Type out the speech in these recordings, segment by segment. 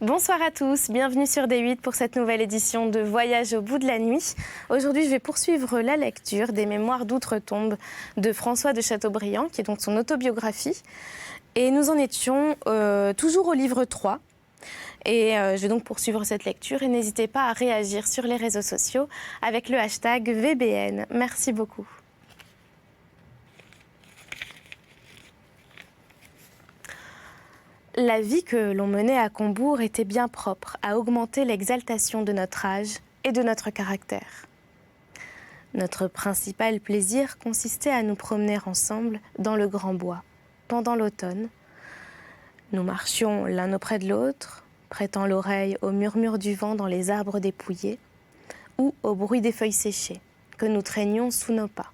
Bonsoir à tous, bienvenue sur D8 pour cette nouvelle édition de Voyage au bout de la nuit. Aujourd'hui, je vais poursuivre la lecture des Mémoires d'Outre-Tombe de François de Chateaubriand, qui est donc son autobiographie. Et nous en étions toujours au livre 3. Et je vais donc poursuivre cette lecture et n'hésitez pas à réagir sur les réseaux sociaux avec le hashtag VBN. Merci beaucoup. La vie que l'on menait à Combourg était bien propre à augmenter l'exaltation de notre âge et de notre caractère. Notre principal plaisir consistait à nous promener ensemble dans le grand bois, pendant l'automne. Nous marchions l'un auprès de l'autre, prêtant l'oreille au murmure du vent dans les arbres dépouillés ou au bruit des feuilles séchées que nous traînions sous nos pas.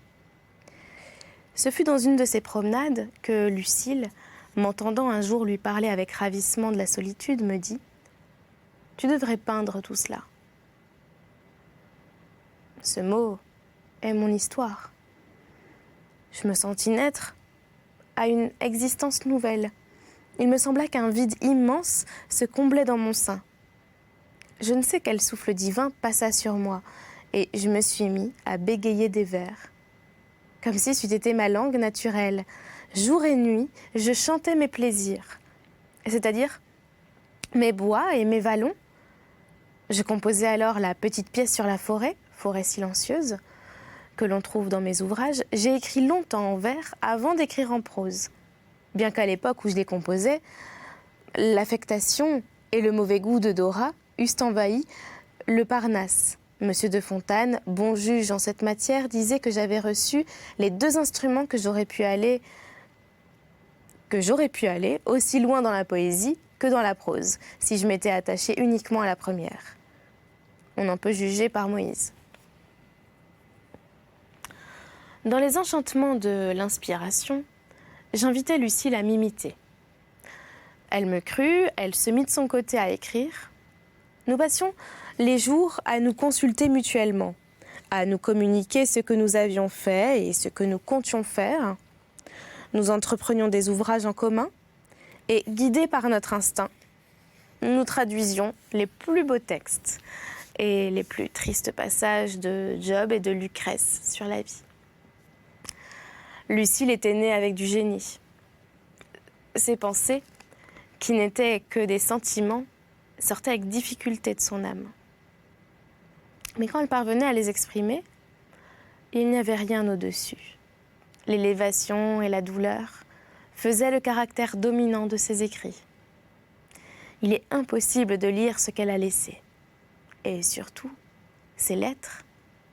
Ce fut dans une de ces promenades que Lucile, m'entendant un jour lui parler avec ravissement de la solitude, me dit « Tu devrais peindre tout cela. » Ce mot est mon histoire. Je me sentis naître à une existence nouvelle. Il me sembla qu'un vide immense se comblait dans mon sein. Je ne sais quel souffle divin passa sur moi, et je me suis mis à bégayer des vers. Comme si c'eût été ma langue naturelle. Jour et nuit, je chantais mes plaisirs, c'est-à-dire mes bois et mes vallons. Je composais alors la petite pièce sur la forêt, forêt silencieuse, que l'on trouve dans mes ouvrages. J'ai écrit longtemps en vers avant d'écrire en prose. Bien qu'à l'époque où je les composais, l'affectation et le mauvais goût de Dora eussent envahi le Parnasse. Monsieur de Fontanes, bon juge en cette matière, disait que j'avais reçu les deux instruments que j'aurais pu aller aussi loin dans la poésie que dans la prose, si je m'étais attachée uniquement à la première. On en peut juger par Moïse. Dans les enchantements de l'inspiration, j'invitais Lucile à m'imiter. Elle me crut, elle se mit de son côté à écrire. Nous passions les jours à nous consulter mutuellement, à nous communiquer ce que nous avions fait et ce que nous comptions faire. Nous entreprenions des ouvrages en commun et, guidés par notre instinct, nous traduisions les plus beaux textes et les plus tristes passages de Job et de Lucrèce sur la vie. Lucile était née avec du génie. Ses pensées, qui n'étaient que des sentiments, sortaient avec difficulté de son âme. Mais quand elle parvenait à les exprimer, il n'y avait rien au-dessus. L'élévation et la douleur faisaient le caractère dominant de ses écrits. Il est impossible de lire ce qu'elle a laissé. Et surtout, ses lettres,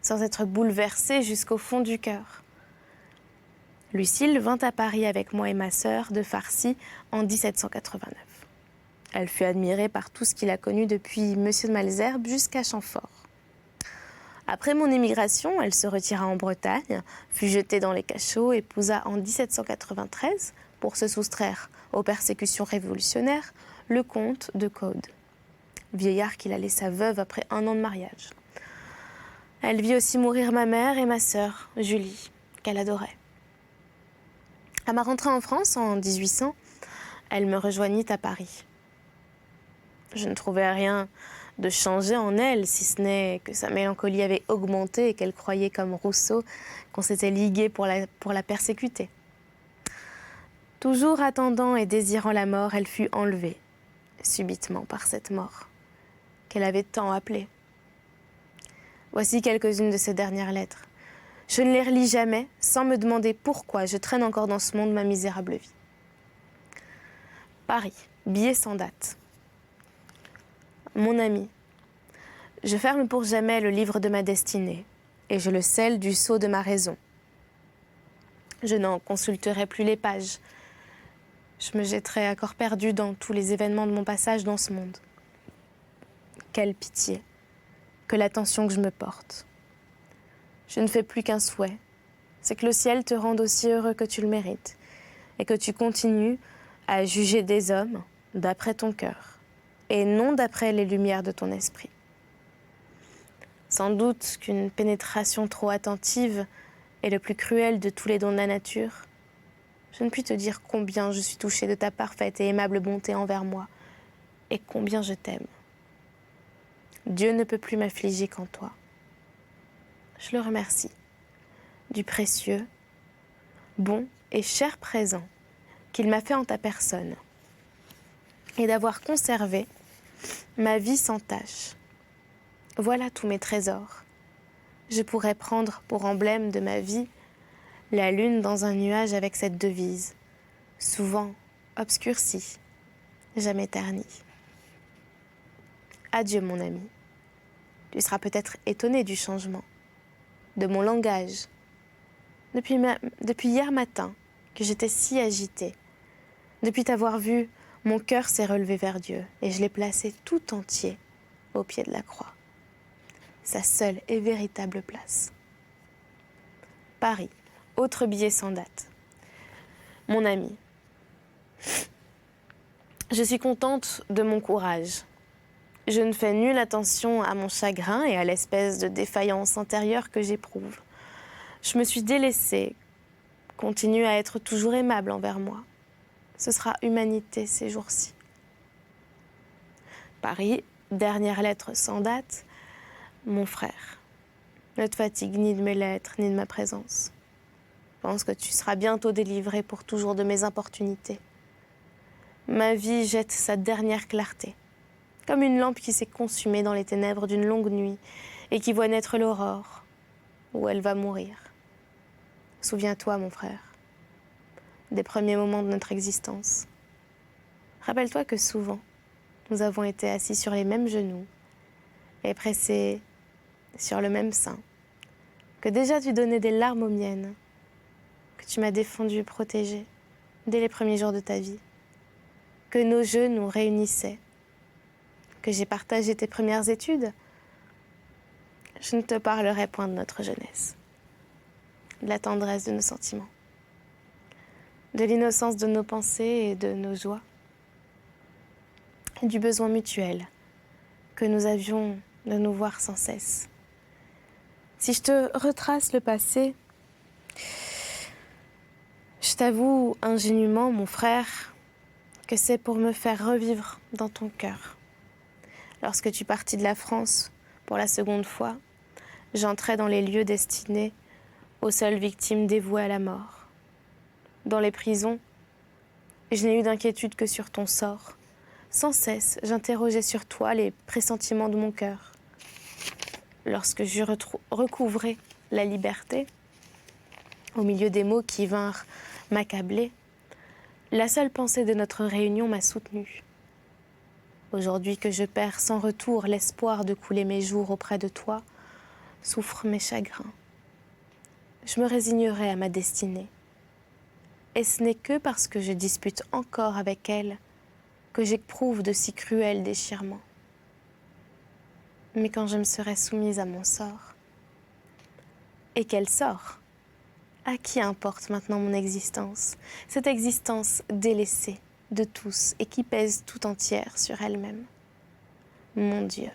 sans être bouleversée jusqu'au fond du cœur. Lucile vint à Paris avec moi et ma sœur de Farcy en 1789. Elle fut admirée par tout ce qu'il a connu depuis Monsieur de Malesherbes jusqu'à Chamfort. Après mon émigration, elle se retira en Bretagne, fut jetée dans les cachots, épousa en 1793, pour se soustraire aux persécutions révolutionnaires, le comte de Caude, vieillard qui la laissa veuve après 1 an de mariage. Elle vit aussi mourir ma mère et ma sœur, Julie, qu'elle adorait. À ma rentrée en France, en 1800, elle me rejoignit à Paris. Je ne trouvais rien de changé en elle, si ce n'est que sa mélancolie avait augmenté et qu'elle croyait, comme Rousseau, qu'on s'était ligué pour la persécuter. Toujours attendant et désirant la mort, elle fut enlevée, subitement, par cette mort, qu'elle avait tant appelée. Voici quelques-unes de ses dernières lettres. Je ne les relis jamais, sans me demander pourquoi je traîne encore dans ce monde ma misérable vie. Paris, billet sans date. Mon ami, je ferme pour jamais le livre de ma destinée et je le scelle du sceau de ma raison. Je n'en consulterai plus les pages. Je me jetterai à corps perdu dans tous les événements de mon passage dans ce monde. Quelle pitié, que l'attention que je me porte. Je ne fais plus qu'un souhait, c'est que le ciel te rende aussi heureux que tu le mérites et que tu continues à juger des hommes d'après ton cœur et non d'après les lumières de ton esprit. Sans doute qu'une pénétration trop attentive est le plus cruel de tous les dons de la nature. Je ne puis te dire combien je suis touchée de ta parfaite et aimable bonté envers moi, et combien je t'aime. Dieu ne peut plus m'affliger qu'en toi. Je le remercie du précieux, bon et cher présent qu'il m'a fait en ta personne et d'avoir conservé ma vie sans tache. Voilà tous mes trésors. Je pourrais prendre pour emblème de ma vie la lune dans un nuage avec cette devise, souvent obscurcie, jamais ternie. Adieu mon ami. Tu seras peut-être étonné du changement, de mon langage. Depuis hier matin que j'étais si agitée, depuis t'avoir vu, mon cœur s'est relevé vers Dieu et je l'ai placé tout entier au pied de la croix. Sa seule et véritable place. Paris, autre billet sans date. Mon ami, je suis contente de mon courage. Je ne fais nulle attention à mon chagrin et à l'espèce de défaillance intérieure que j'éprouve. Je me suis délaissée, continue à être toujours aimable envers moi. Ce sera humanité ces jours-ci. Paris, dernière lettre sans date, mon frère. Ne te fatigue ni de mes lettres, ni de ma présence. Je pense que tu seras bientôt délivré pour toujours de mes importunités. Ma vie jette sa dernière clarté, comme une lampe qui s'est consumée dans les ténèbres d'une longue nuit et qui voit naître l'aurore, où elle va mourir. Souviens-toi, mon frère, des premiers moments de notre existence. Rappelle-toi que souvent, nous avons été assis sur les mêmes genoux et pressés sur le même sein, que déjà tu donnais des larmes aux miennes, que tu m'as défendu et protégé dès les premiers jours de ta vie, que nos jeux nous réunissaient, que j'ai partagé tes premières études. Je ne te parlerai point de notre jeunesse, de la tendresse de nos sentiments, de l'innocence de nos pensées et de nos joies, et du besoin mutuel que nous avions de nous voir sans cesse. Si je te retrace le passé, je t'avoue ingénument, mon frère, que c'est pour me faire revivre dans ton cœur. Lorsque tu partis de la France pour la seconde fois, j'entrais dans les lieux destinés aux seules victimes dévouées à la mort. Dans les prisons, je n'ai eu d'inquiétude que sur ton sort. Sans cesse, j'interrogeais sur toi les pressentiments de mon cœur. Lorsque j'eus recouvré la liberté, au milieu des mots qui vinrent m'accabler, la seule pensée de notre réunion m'a soutenue. Aujourd'hui que je perds sans retour l'espoir de couler mes jours auprès de toi, souffrent mes chagrins. Je me résignerai à ma destinée. Et ce n'est que parce que je dispute encore avec elle que j'éprouve de si cruels déchirements. Mais quand je me serai soumise à mon sort, et quel sort? À qui importe maintenant mon existence, cette existence délaissée de tous et qui pèse tout entière sur elle-même? Mon Dieu,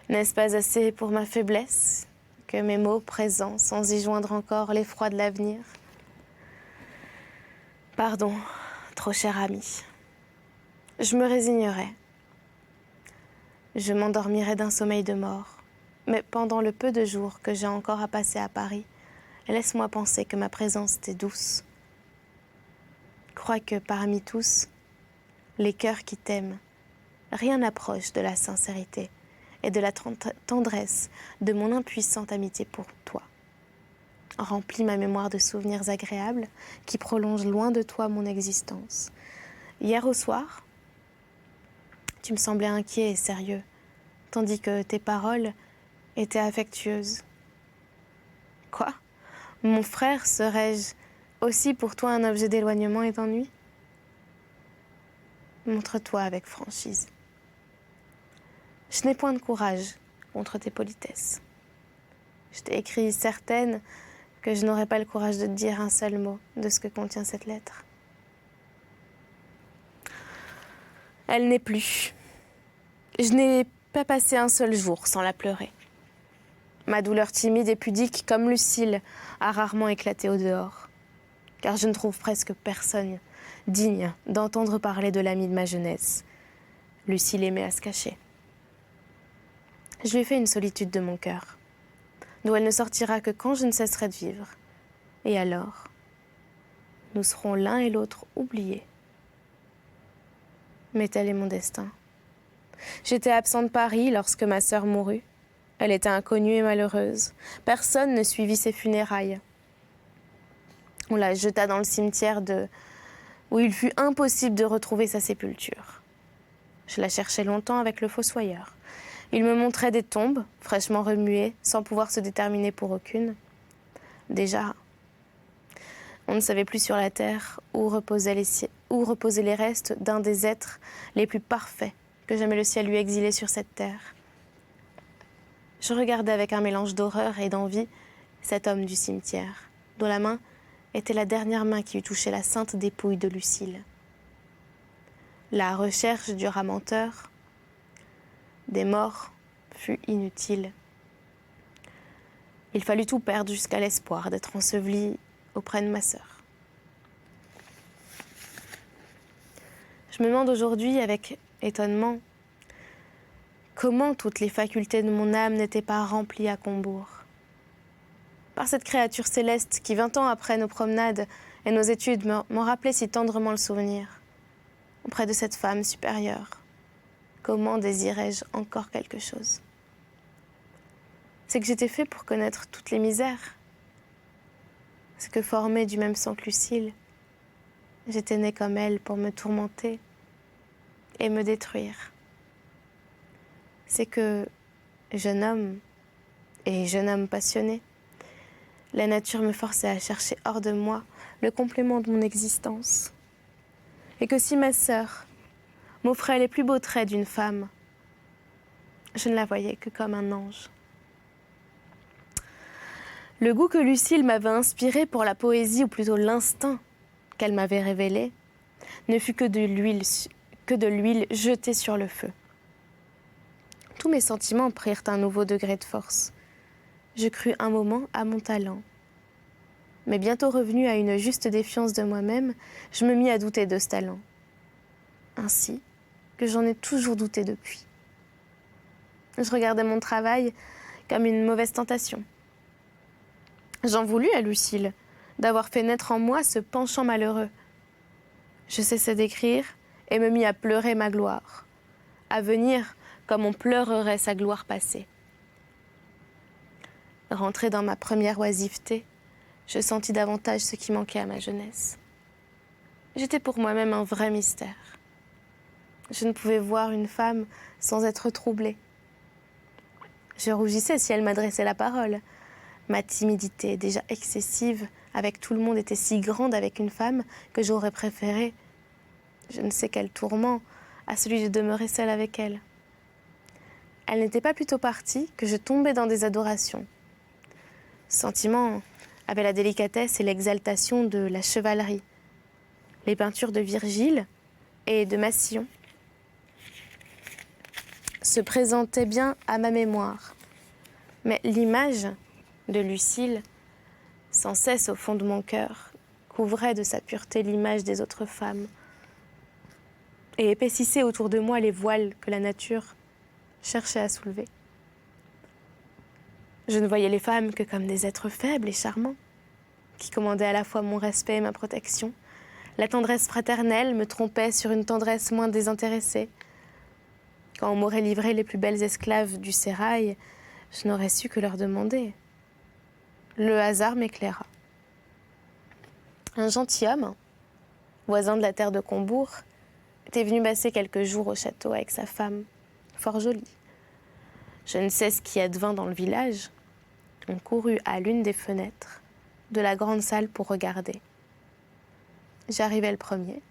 n'est-ce pas assez pour ma faiblesse que mes mots présents sans y joindre encore l'effroi de l'avenir? Pardon, trop cher ami. Je me résignerai. Je m'endormirai d'un sommeil de mort. Mais pendant le peu de jours que j'ai encore à passer à Paris, laisse-moi penser que ma présence t'est douce. Crois que parmi tous, les cœurs qui t'aiment, rien n'approche de la sincérité et de la tendresse de mon impuissante amitié pour toi. Remplis ma mémoire de souvenirs agréables qui prolongent loin de toi mon existence. Hier au soir, tu me semblais inquiet et sérieux, tandis que tes paroles étaient affectueuses. Quoi? Mon frère, serais-je aussi pour toi un objet d'éloignement et d'ennui? Montre-toi avec franchise. Je n'ai point de courage contre tes politesses. Je t'ai écrit certaine que je n'aurai pas le courage de te dire un seul mot de ce que contient cette lettre. Elle n'est plus. Je n'ai pas passé un seul jour sans la pleurer. Ma douleur timide et pudique, comme Lucille, a rarement éclaté au dehors, car je ne trouve presque personne digne d'entendre parler de l'ami de ma jeunesse, Lucille aimait à se cacher. Je lui ai fait une solitude de mon cœur, d'où elle ne sortira que quand je ne cesserai de vivre. Et alors, nous serons l'un et l'autre oubliés. Mais tel est mon destin. J'étais absent de Paris lorsque ma sœur mourut. Elle était inconnue et malheureuse. Personne ne suivit ses funérailles. On la jeta dans le cimetière où il fut impossible de retrouver sa sépulture. Je la cherchai longtemps avec le fossoyeur. Il me montrait des tombes, fraîchement remuées, sans pouvoir se déterminer pour aucune. Déjà, on ne savait plus sur la terre où reposaient les restes d'un des êtres les plus parfaits que jamais le ciel eût exilé sur cette terre. Je regardais avec un mélange d'horreur et d'envie cet homme du cimetière, dont la main était la dernière main qui eût touché la sainte dépouille de Lucille. La recherche du ramenteur des morts fut inutile. Il fallut tout perdre jusqu'à l'espoir d'être enseveli auprès de ma sœur. Je me demande aujourd'hui avec étonnement comment toutes les facultés de mon âme n'étaient pas remplies à Combourg. Par cette créature céleste qui, 20 ans après nos promenades et nos études, m'en rappelait si tendrement le souvenir. Auprès de cette femme supérieure, comment désirais-je encore quelque chose? C'est que j'étais fait pour connaître toutes les misères. C'est que formée du même sang que Lucille, j'étais née comme elle pour me tourmenter et me détruire. C'est que, jeune homme passionné, la nature me forçait à chercher hors de moi le complément de mon existence. Et que si ma sœur m'offrait les plus beaux traits d'une femme, je ne la voyais que comme un ange. Le goût que Lucille m'avait inspiré pour la poésie, ou plutôt l'instinct qu'elle m'avait révélé, ne fut que de l'huile jetée sur le feu. Tous mes sentiments prirent un nouveau degré de force. Je crus un moment à mon talent. Mais bientôt revenue à une juste défiance de moi-même, je me mis à douter de ce talent. Ainsi que j'en ai toujours douté depuis. Je regardais mon travail comme une mauvaise tentation. J'en voulus à Lucille d'avoir fait naître en moi ce penchant malheureux. Je cessai d'écrire et me mis à pleurer ma gloire, à venir comme on pleurerait sa gloire passée. Rentrée dans ma première oisiveté, je sentis davantage ce qui manquait à ma jeunesse. J'étais pour moi-même un vrai mystère. Je ne pouvais voir une femme sans être troublée. Je rougissais si elle m'adressait la parole. Ma timidité, déjà excessive avec tout le monde, était si grande avec une femme que j'aurais préféré, je ne sais quel tourment, à celui de demeurer seule avec elle. Elle n'était pas plutôt partie que je tombais dans des adorations. Ce sentiment avait la délicatesse et l'exaltation de la chevalerie. Les peintures de Virgile et de Massillon se présentaient bien à ma mémoire. Mais l'image de Lucille, sans cesse au fond de mon cœur, couvrait de sa pureté l'image des autres femmes et épaississait autour de moi les voiles que la nature cherchait à soulever. Je ne voyais les femmes que comme des êtres faibles et charmants, qui commandaient à la fois mon respect et ma protection. La tendresse fraternelle me trompait sur une tendresse moins désintéressée. Quand on m'aurait livré les plus belles esclaves du sérail, je n'aurais su que leur demander. Le hasard m'éclaira. Un gentilhomme, voisin de la terre de Combourg, était venu passer quelques jours au château avec sa femme, fort jolie. Je ne sais ce qui advint dans le village. On courut à l'une des fenêtres de la grande salle pour regarder. J'arrivai le premier.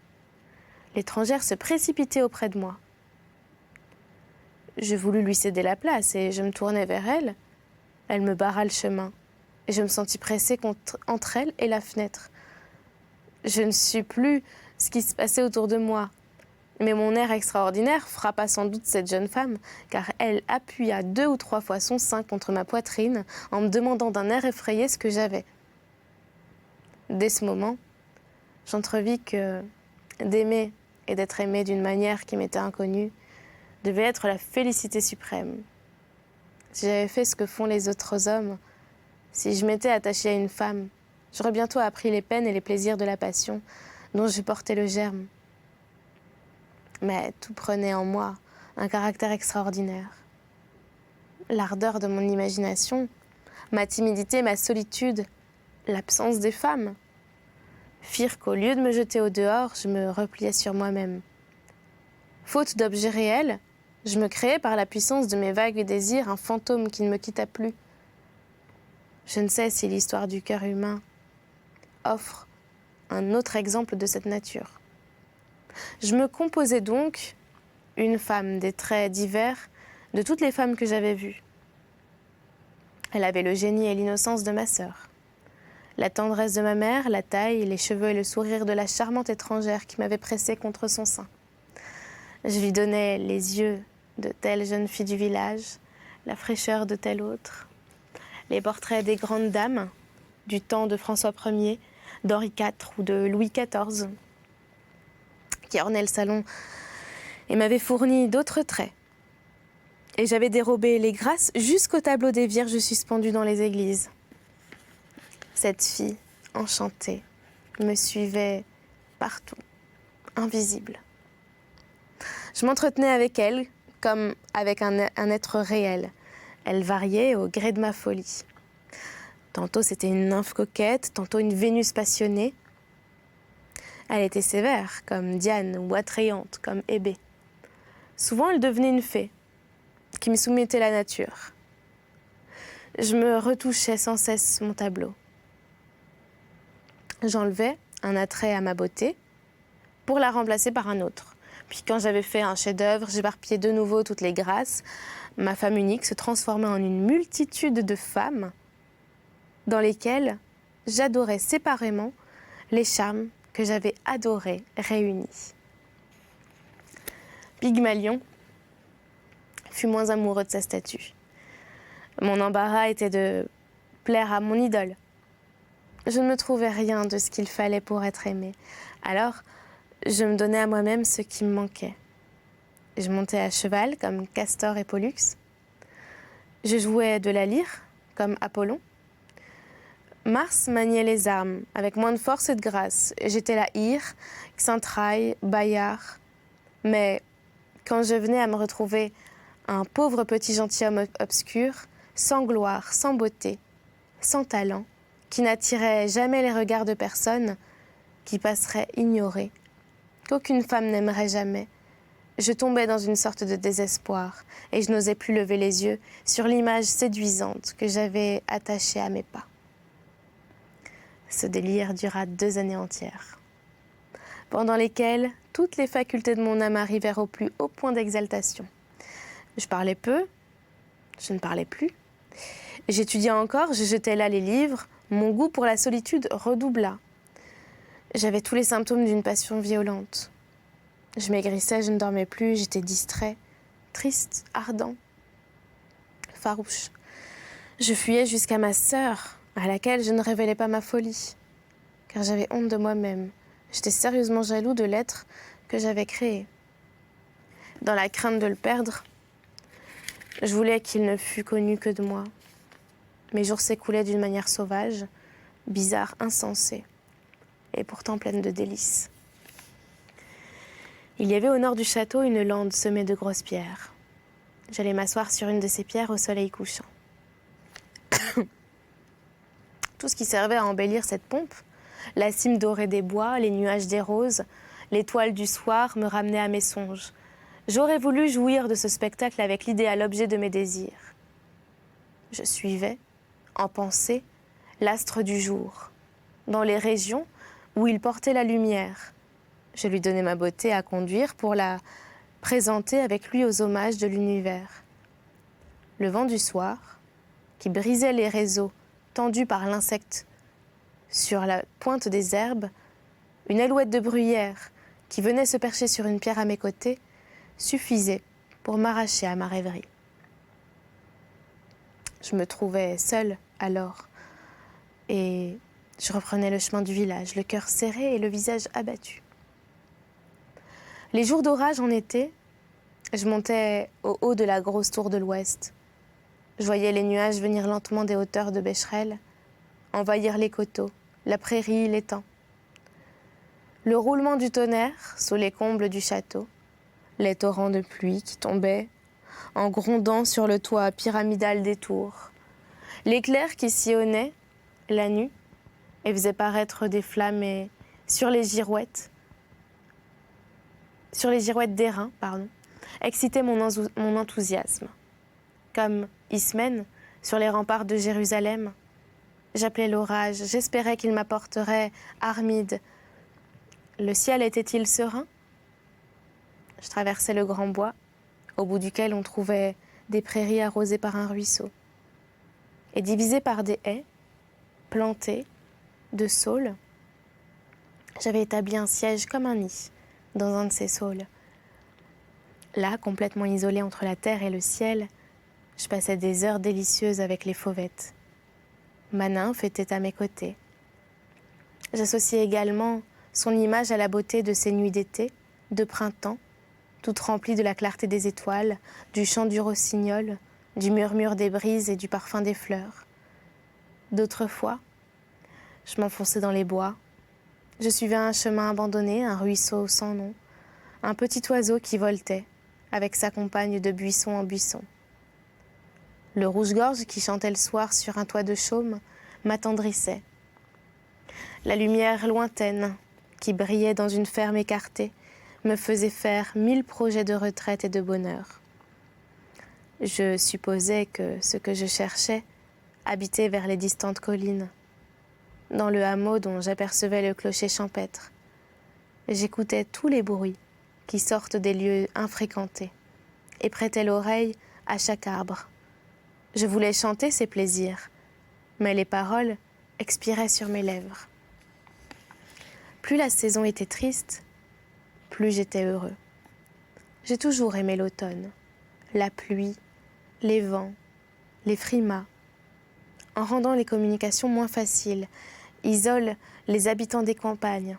L'étrangère se précipitait auprès de moi. Je voulus lui céder la place et je me tournai vers elle. Elle me barra le chemin et je me sentis pressée entre elle et la fenêtre. Je ne sus plus ce qui se passait autour de moi. Mais mon air extraordinaire frappa sans doute cette jeune femme, car elle appuya 2 ou 3 fois son sein contre ma poitrine en me demandant d'un air effrayé ce que j'avais. Dès ce moment, j'entrevis que d'aimer et d'être aimée d'une manière qui m'était inconnue devait être la félicité suprême. Si j'avais fait ce que font les autres hommes, si je m'étais attachée à une femme, j'aurais bientôt appris les peines et les plaisirs de la passion dont je portais le germe. Mais tout prenait en moi un caractère extraordinaire. L'ardeur de mon imagination, ma timidité, ma solitude, l'absence des femmes, firent qu'au lieu de me jeter au dehors, je me repliais sur moi-même. Faute d'objets réels, je me créais par la puissance de mes vagues désirs un fantôme qui ne me quitta plus. Je ne sais si l'histoire du cœur humain offre un autre exemple de cette nature. Je me composais donc une femme des traits divers de toutes les femmes que j'avais vues. Elle avait le génie et l'innocence de ma sœur, la tendresse de ma mère, la taille, les cheveux et le sourire de la charmante étrangère qui m'avait pressée contre son sein. Je lui donnais les yeux de telle jeune fille du village, la fraîcheur de telle autre, les portraits des grandes dames du temps de François Ier, d'Henri IV ou de Louis XIV, qui ornaient le salon et m'avaient fourni d'autres traits. Et j'avais dérobé les grâces jusqu'au tableau des Vierges suspendues dans les églises. Cette fille, enchantée, me suivait partout, invisible. Je m'entretenais avec elle comme avec un être réel. Elle variait au gré de ma folie. Tantôt c'était une nymphe coquette, tantôt une Vénus passionnée. Elle était sévère, comme Diane, ou attrayante, comme Hébé. Souvent elle devenait une fée, qui me soumettait la nature. Je me retouchais sans cesse mon tableau. J'enlevais un attrait à ma beauté pour la remplacer par un autre. Puis quand j'avais fait un chef-d'œuvre, j'éparpillais de nouveau toutes les grâces. Ma femme unique se transformait en une multitude de femmes dans lesquelles j'adorais séparément les charmes que j'avais adorés réunis. Pygmalion fut moins amoureux de sa statue. Mon embarras était de plaire à mon idole. Je ne me trouvais rien de ce qu'il fallait pour être aimée. Alors, je me donnais à moi-même ce qui me manquait. Je montais à cheval, comme Castor et Pollux. Je jouais de la lyre, comme Apollon. Mars maniait les armes, avec moins de force et de grâce. J'étais la Hire, Xaintraille, Bayard. Mais quand je venais à me retrouver un pauvre petit gentilhomme obscur, sans gloire, sans beauté, sans talent, qui n'attirait jamais les regards de personne, qui passerait ignoré, qu'aucune femme n'aimerait jamais, je tombais dans une sorte de désespoir et je n'osais plus lever les yeux sur l'image séduisante que j'avais attachée à mes pas. Ce délire dura 2 années entières, pendant lesquelles toutes les facultés de mon âme arrivèrent au plus haut point d'exaltation. Je parlais peu, je ne parlais plus. J'étudiais encore, je jetais là les livres, mon goût pour la solitude redoubla. J'avais tous les symptômes d'une passion violente. Je maigrissais, je ne dormais plus, j'étais distrait, triste, ardent, farouche. Je fuyais jusqu'à ma sœur, à laquelle je ne révélais pas ma folie, car j'avais honte de moi-même. J'étais sérieusement jaloux de l'être que j'avais créé. Dans la crainte de le perdre, je voulais qu'il ne fût connu que de moi. Mes jours s'écoulaient d'une manière sauvage, bizarre, insensée, et pourtant pleine de délices. Il y avait au nord du château une lande semée de grosses pierres. J'allais m'asseoir sur une de ces pierres au soleil couchant. Tout ce qui servait à embellir cette pompe, la cime dorée des bois, les nuages des roses, l'étoile du soir me ramenaient à mes songes. J'aurais voulu jouir de ce spectacle avec l'idéal objet de mes désirs. Je suivais, en pensée, l'astre du jour, dans les régions où il portait la lumière. Je lui donnais ma beauté à conduire pour la présenter avec lui aux hommages de l'univers. Le vent du soir, qui brisait les réseaux tendus par l'insecte sur la pointe des herbes, une alouette de bruyère qui venait se percher sur une pierre à mes côtés, suffisait pour m'arracher à ma rêverie. Je me trouvais seule alors, et je reprenais le chemin du village, le cœur serré et le visage abattu. Les jours d'orage en été Je montais au haut de la grosse tour de l'Ouest. Je voyais les nuages venir lentement des hauteurs de Becherel, envahir les coteaux, la prairie, l'étang. Le roulement du tonnerre sous les combles du château, les torrents de pluie qui tombaient en grondant sur le toit pyramidal des tours, l'éclair qui sillonnait la nuit et faisait paraître des flammes sur les girouettes d'airain, excitait mon enthousiasme. Comme Ismène sur les remparts de Jérusalem, j'appelais l'orage, j'espérais qu'il m'apporterait Armide. Le ciel était-il serein? Je traversais le grand bois, au bout duquel on trouvait des prairies arrosées par un ruisseau et divisées par des haies plantées de saules. J'avais établi un siège comme un nid dans un de ces saules. Là, complètement isolée entre la terre et le ciel, je passais des heures délicieuses avec les fauvettes. Ma nymphe était à mes côtés. J'associais également son image à la beauté de ces nuits d'été, de printemps, toutes remplies de la clarté des étoiles, du chant du rossignol, du murmure des brises et du parfum des fleurs. D'autres fois, je m'enfonçais dans les bois. Je suivais un chemin abandonné, un ruisseau sans nom, un petit oiseau qui voltait, avec sa compagne de buisson en buisson. Le rouge-gorge qui chantait le soir sur un toit de chaume m'attendrissait. La lumière lointaine qui brillait dans une ferme écartée me faisait faire 1000 projets de retraite et de bonheur. Je supposais que ce que je cherchais habitait vers les distantes collines, dans le hameau dont j'apercevais le clocher champêtre. J'écoutais tous les bruits qui sortent des lieux infréquentés et prêtais l'oreille à chaque arbre. Je voulais chanter ces plaisirs, mais les paroles expiraient sur mes lèvres. Plus la saison était triste, plus j'étais heureux. J'ai toujours aimé l'automne, la pluie, les vents, les frimas. En rendant les communications moins faciles, isole les habitants des campagnes.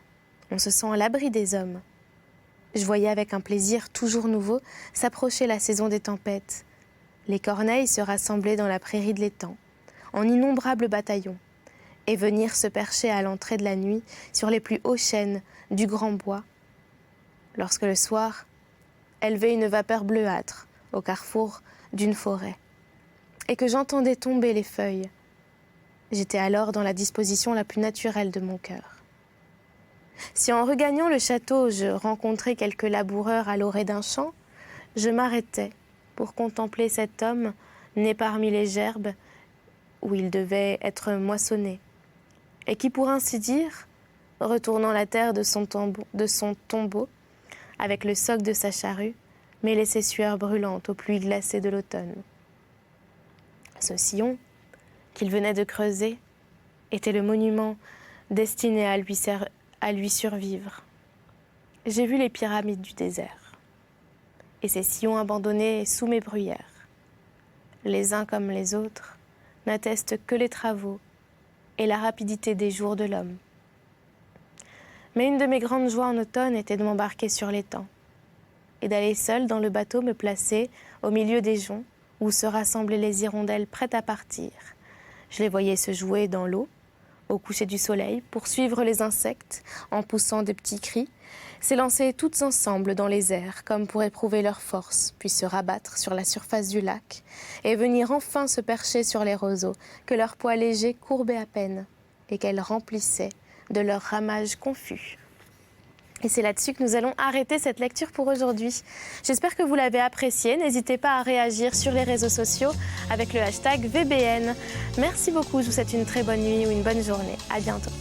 On se sent à l'abri des hommes. Je voyais avec un plaisir toujours nouveau s'approcher la saison des tempêtes. Les corneilles se rassemblaient dans la prairie de l'étang, en innombrables bataillons, et venir se percher à l'entrée de la nuit sur les plus hauts chênes du grand bois, lorsque le soir élevait une vapeur bleuâtre au carrefour d'une forêt, et que j'entendais tomber les feuilles. J'étais alors dans la disposition la plus naturelle de mon cœur. Si en regagnant le château, je rencontrais quelques laboureurs à l'orée d'un champ, je m'arrêtais pour contempler cet homme né parmi les gerbes où il devait être moissonné, et qui, pour ainsi dire, retournant la terre de son tombeau, avec le soc de sa charrue, mêlait ses sueurs brûlantes aux pluies glacées de l'automne. Ce sillon, qu'il venait de creuser, était le monument destiné à lui survivre. J'ai vu les pyramides du désert, et ces sillons abandonnés sous mes bruyères. Les uns comme les autres n'attestent que les travaux et la rapidité des jours de l'homme. Mais une de mes grandes joies en automne était de m'embarquer sur l'étang et d'aller seule dans le bateau me placer au milieu des joncs où se rassemblaient les hirondelles prêtes à partir. Je les voyais se jouer dans l'eau, au coucher du soleil, poursuivre les insectes en poussant de petits cris, s'élancer toutes ensemble dans les airs comme pour éprouver leur force, puis se rabattre sur la surface du lac et venir enfin se percher sur les roseaux que leurs poids légers courbaient à peine et qu'elles remplissaient de leurs ramages confus. Et c'est là-dessus que nous allons arrêter cette lecture pour aujourd'hui. J'espère que vous l'avez appréciée. N'hésitez pas à réagir sur les réseaux sociaux avec le hashtag VBN. Merci beaucoup, je vous souhaite une très bonne nuit ou une bonne journée. À bientôt.